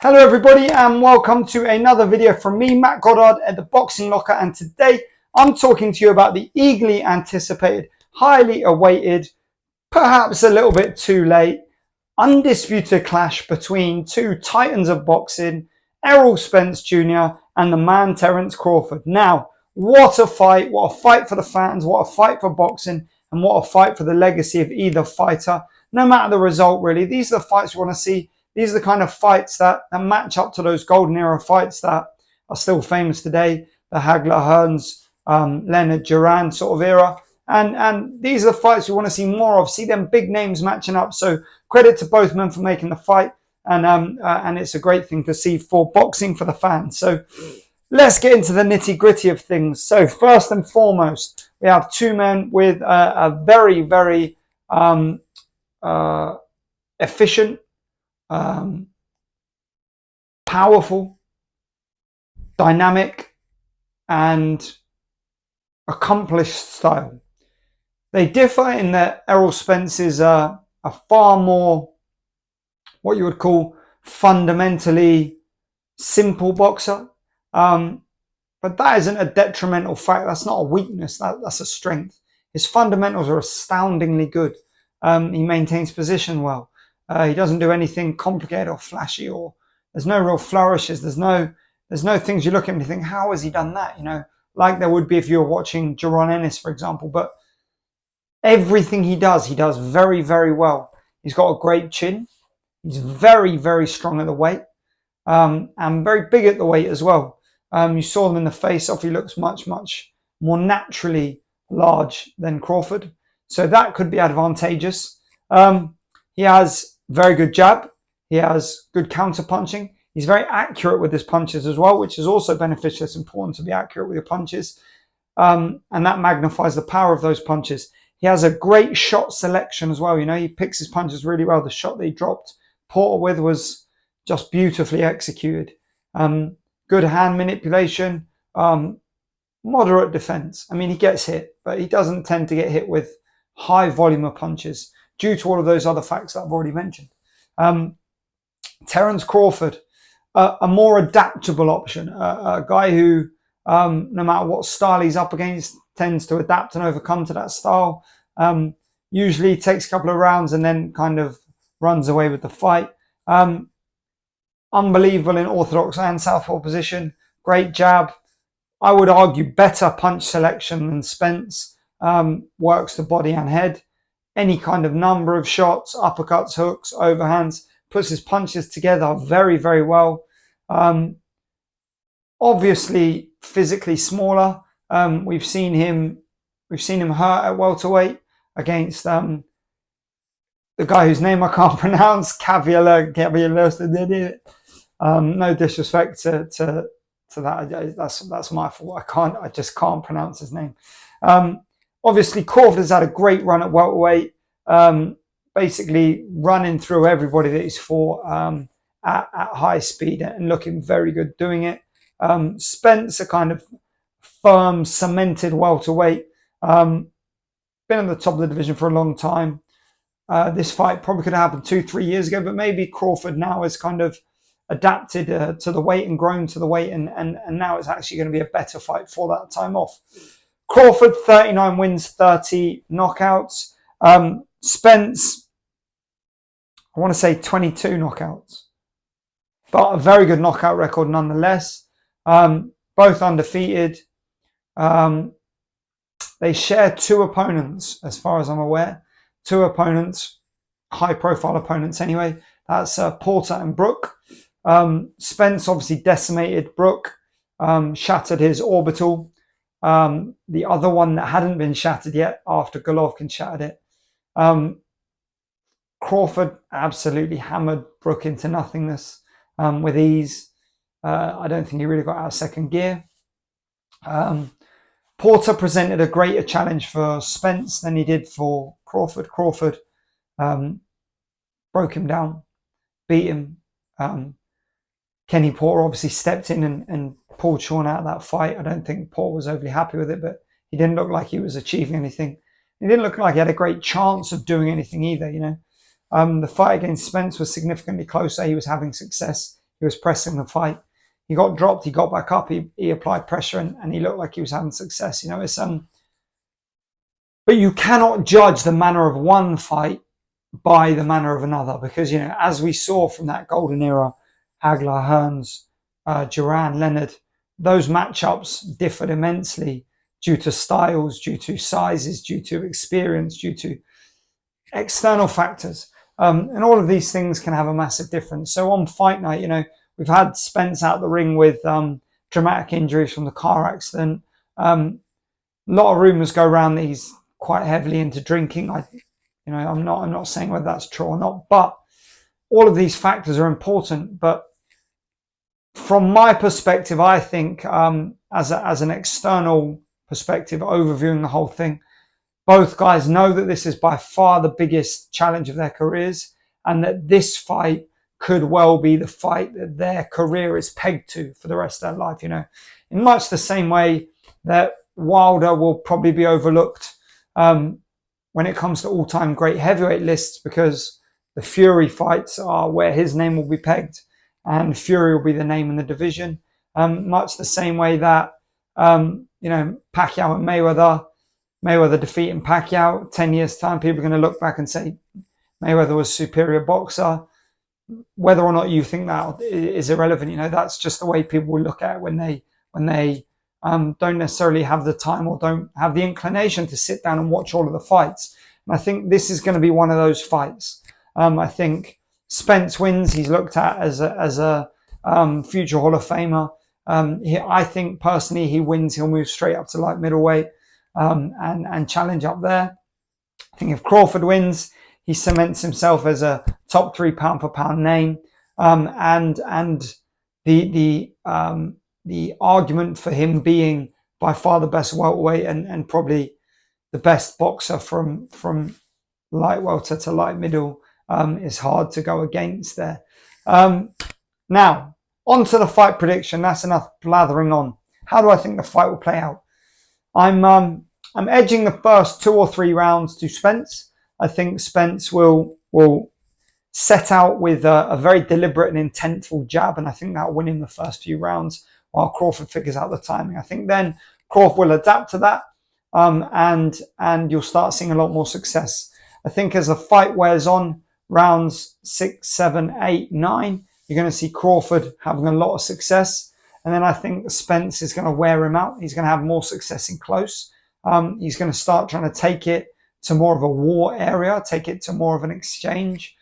Hello everybody and welcome to another video from me, Matt Goddard at the Boxing Locker, and today I'm talking to you about the eagerly anticipated, highly awaited, perhaps a little bit too late, undisputed clash between two titans of boxing, Errol Spence Jr. and the man Terence Crawford. Now, what a fight for the fans, what a fight for boxing, and what a fight for the legacy of either fighter. No matter the result really, these are the fights we want to see. These are the kind of fights that match up to those golden era fights that are still famous today. The Hagler, Hearns, Leonard, Duran sort of era. And these are the fights we want to see more of. See them big names matching up. So credit to both men for making the fight. And it's a great thing to see for boxing, for the fans. So let's get into the nitty gritty of things. So first and foremost, we have two men with a very, very efficient, powerful, dynamic, and accomplished style. They differ in that Errol Spence is a far more, what you would call, fundamentally simple boxer. But that isn't a detrimental fact. That's not a weakness. That's a strength. His fundamentals are astoundingly good. He maintains position well. He doesn't do anything complicated or flashy, or there's no real flourishes. There's no things you look at and you think, how has he done that? You know, like there would be if you were watching Jaron Ennis, for example. But everything he does very, very well. He's got a great chin. He's very, very strong at the weight, and very big at the weight as well. You saw him in the face-off. He looks much, much more naturally large than Crawford. So that could be advantageous. He has very good jab. He has good counter punching. He's very accurate with his punches as well, which is also beneficial. It's important to be accurate with your punches. And that magnifies the power of those punches. He has a great shot selection as well. You know, he picks his punches really well. The shot that he dropped Porter with was just beautifully executed. Good hand manipulation, moderate defense. I mean, he gets hit, but he doesn't tend to get hit with high volume of punches due to all of those other facts that I've already mentioned. Terence Crawford, a more adaptable option, a guy who, no matter what style he's up against, tends to adapt and overcome to that style. Usually takes a couple of rounds and then kind of runs away with the fight. Unbelievable in orthodox and southpaw position. Great jab. I would argue better punch selection than Spence. Works the body and head. Any kind of number of shots, uppercuts, hooks, overhands, puts his punches together very, very well. Obviously, physically smaller. We've seen him hurt at welterweight against the guy whose name I can't pronounce, Caviala. No disrespect to that. That's my fault. I just can't pronounce his name. Obviously, Crawford has had a great run at welterweight, basically running through everybody that he's fought at high speed and looking very good doing it. Spence, a kind of firm, cemented welterweight, been at the top of the division for a long time. This fight probably could have happened 2-3 years ago, but maybe Crawford now has kind of adapted to the weight and grown to the weight, and now it's actually going to be a better fight for that time off. Crawford, 39 wins, 30 knockouts. Spence, I want to say 22 knockouts. But a very good knockout record nonetheless. Both undefeated. They share two opponents, as far as I'm aware. Two opponents, high-profile opponents anyway. That's Porter and Brook. Spence obviously decimated Brook, shattered his orbital. The other one that hadn't been shattered yet after Golovkin shattered it. Crawford absolutely hammered Brook into nothingness with ease. I don't think he really got out of second gear. Porter presented a greater challenge for Spence than he did for Crawford. Crawford broke him down, beat him. Kenny Porter obviously stepped in and pulled Sean out of that fight. I don't think Porter was overly happy with it, but he didn't look like he was achieving anything. He didn't look like he had a great chance of doing anything either, you know. The fight against Spence was significantly closer. He was having success. He was pressing the fight. He got dropped. He got back up. He applied pressure, and he looked like he was having success. You know, it's but you cannot judge the manner of one fight by the manner of another, because, you know, as we saw from that golden era, Hagler, Hearns, Duran, Leonard, those matchups differed immensely due to styles, due to sizes, due to experience, due to external factors. And all of these things can have a massive difference. So on fight night, you know, we've had Spence out the ring with dramatic injuries from the car accident. A lot of rumours go around that he's quite heavily into drinking. I'm not saying whether that's true or not, but all of these factors are important. But from my perspective, I think as an external perspective, overviewing the whole thing, both guys know that this is by far the biggest challenge of their careers, and that this fight could well be the fight that their career is pegged to for the rest of their life. You know, in much the same way that Wilder will probably be overlooked when it comes to all-time great heavyweight lists, because the Fury fights are where his name will be pegged, and Fury will be the name in the division. Much the same way that Pacquiao and Mayweather defeating Pacquiao, 10 years time, people are going to look back and say Mayweather was a superior boxer. Whether or not you think that is irrelevant. You know, that's just the way people will look at it when they don't necessarily have the time or don't have the inclination to sit down and watch all of the fights. And I think this is going to be one of those fights. I think Spence wins. He's looked at as a future Hall of Famer. I think personally he wins. He'll move straight up to light middleweight and challenge up there. I think if Crawford wins, he cements himself as a top 3 pound for pound name. And the argument for him being by far the best welterweight and probably the best boxer from light welter to light middle is hard to go against there. Now, on to the fight prediction. That's enough blathering on. How do I think the fight will play out? I'm edging the first 2 or 3 rounds to Spence. I think Spence will set out with a very deliberate and intentful jab, and I think that'll win him the first few rounds while Crawford figures out the timing. I think then Crawford will adapt to that, and you'll start seeing a lot more success. I think as the fight wears on, rounds 6, 7, 8, 9, you're going to see Crawford having a lot of success. And then I think Spence is going to wear him out. He's going to have more success in close. He's going to start trying to take it to more of a war area, take it to more of an exchange,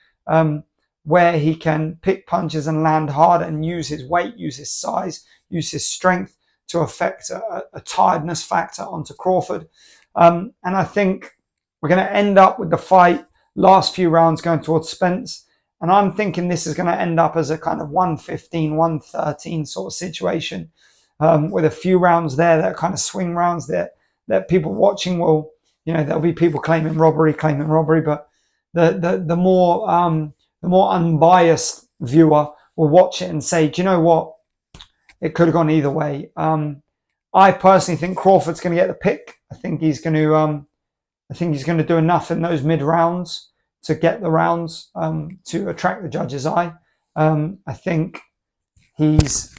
where he can pick punches and land hard and use his weight, use his size, use his strength to affect a tiredness factor onto Crawford. And I think we're going to end up with the fight, last few rounds going towards Spence. And I'm thinking this is going to end up as a kind of 115, 113 sort of situation, with a few rounds there that are kind of swing rounds that people watching will, you know, there'll be people claiming robbery, but the more unbiased viewer will watch it and say, do you know what? It could have gone either way. I personally think Crawford's going to get the pick. I think he's going to do enough in those mid rounds to get the rounds to attract the judge's eye. I think he's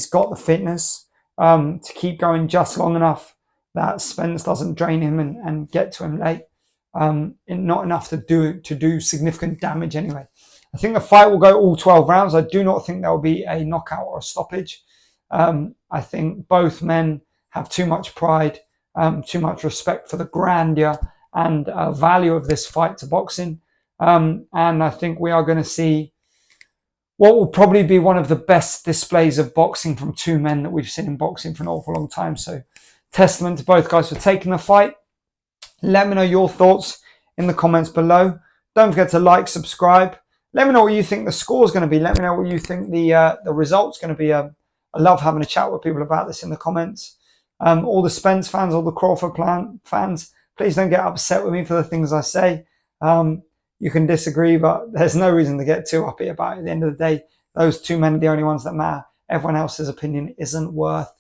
got the fitness to keep going just long enough that Spence doesn't drain him and get to him late. Not enough to do significant damage anyway. I think the fight will go all 12 rounds. I do not think there will be a knockout or a stoppage. I think both men have too much pride, too much respect for the grandeur and value of this fight to boxing. And I think we are going to see what will probably be one of the best displays of boxing from 2 men that we've seen in boxing for an awful long time. So testament to both guys for taking the fight. Let me know your thoughts in the comments below. Don't forget to like, subscribe. Let me know what you think the score is going to be. Let me know what you think the result's going to be. I love having a chat with people about this in the comments. All the Spence fans, all the Crawford fans, please don't get upset with me for the things I say. You can disagree, but there's no reason to get too uppy about it. At the end of the day, those 2 men are the only ones that matter. Everyone else's opinion isn't worth.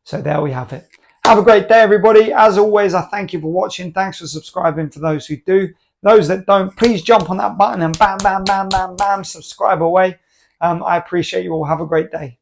So there we have it. Have a great day, everybody. As always, I thank you for watching. Thanks for subscribing for those who do. Those that don't, please jump on that button and bam, bam, bam, bam, bam, subscribe away. I appreciate you all. Have a great day.